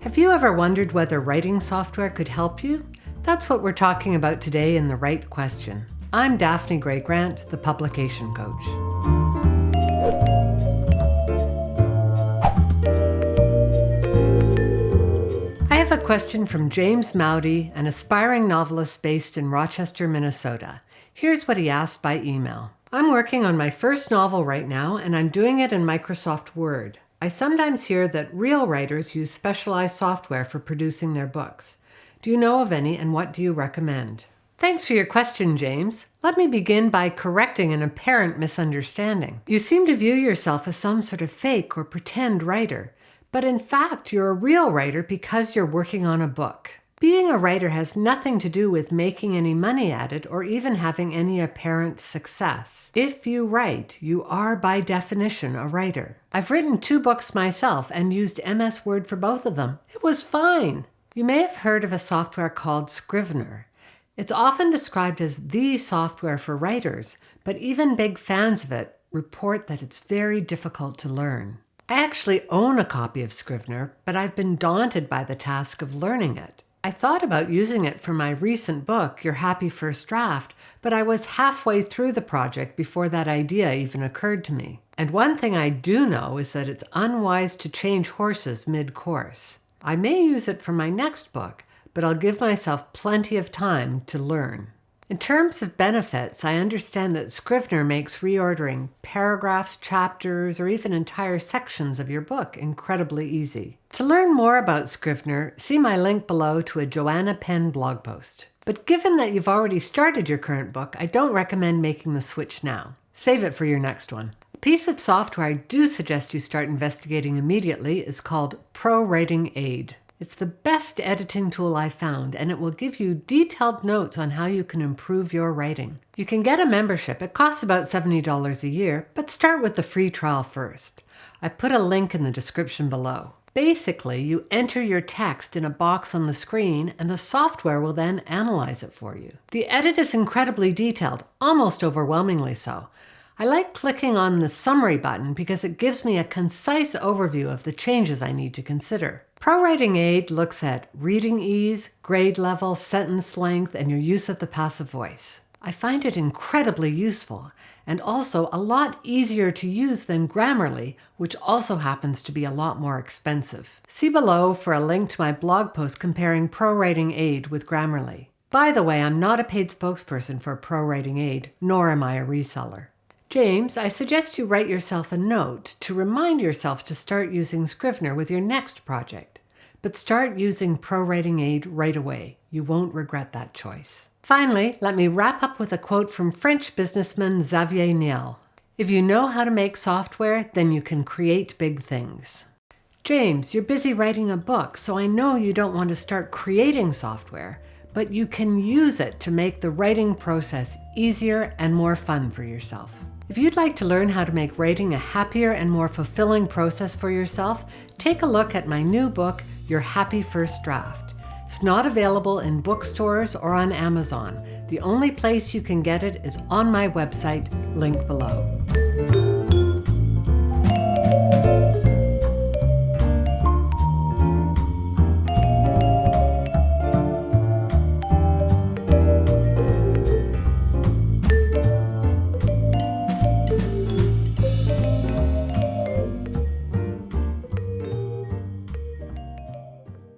Have you ever wondered whether writing software could help you? That's what we're talking about today in The Right Question. I'm Daphne Gray Grant, the Publication Coach. I have a question from James Mowdy, an aspiring novelist based in Rochester, Minnesota. Here's what he asked by email. I'm working on my first novel right now, and I'm doing it in Microsoft Word. I sometimes hear that real writers use specialized software for producing their books. Do you know of any, and what do you recommend? Thanks for your question, James. Let me begin by correcting an apparent misunderstanding. You seem to view yourself as some sort of fake or pretend writer, but in fact, you're a real writer because you're working on a book. Being a writer has nothing to do with making any money at it or even having any apparent success. If you write, you are by definition a writer. I've written 2 books myself and used MS Word for both of them. It was fine. You may have heard of a software called Scrivener. It's often described as the software for writers, but even big fans of it report that it's very difficult to learn. I actually own a copy of Scrivener, but I've been daunted by the task of learning it. I thought about using it for my recent book, Your Happy First Draft, but I was halfway through the project before that idea even occurred to me. And one thing I do know is that it's unwise to change horses mid-course. I may use it for my next book, but I'll give myself plenty of time to learn. In terms of benefits, I understand that Scrivener makes reordering paragraphs, chapters, or even entire sections of your book incredibly easy. To learn more about Scrivener, see my link below to a Joanna Penn blog post. But given that you've already started your current book, I don't recommend making the switch now. Save it for your next one. A piece of software I do suggest you start investigating immediately is called ProWritingAid. It's the best editing tool I found, and it will give you detailed notes on how you can improve your writing. You can get a membership. It costs about $70 a year, but start with the free trial first. I put a link in the description below. Basically, you enter your text in a box on the screen, and the software will then analyze it for you. The edit is incredibly detailed, almost overwhelmingly so. I like clicking on the summary button because it gives me a concise overview of the changes I need to consider. ProWritingAid looks at reading ease, grade level, sentence length, and your use of the passive voice. I find it incredibly useful and also a lot easier to use than Grammarly, which also happens to be a lot more expensive. See below for a link to my blog post comparing ProWritingAid with Grammarly. By the way, I'm not a paid spokesperson for ProWritingAid, nor am I a reseller. James, I suggest you write yourself a note to remind yourself to start using Scrivener with your next project. But start using ProWritingAid right away. You won't regret that choice. Finally, let me wrap up with a quote from French businessman Xavier Niel. If you know how to make software, then you can create big things. James, you're busy writing a book, so I know you don't want to start creating software, but you can use it to make the writing process easier and more fun for yourself. If you'd like to learn how to make writing a happier and more fulfilling process for yourself, take a look at my new book, Your Happy First Draft. It's not available in bookstores or on Amazon. The only place you can get it is on my website, link below.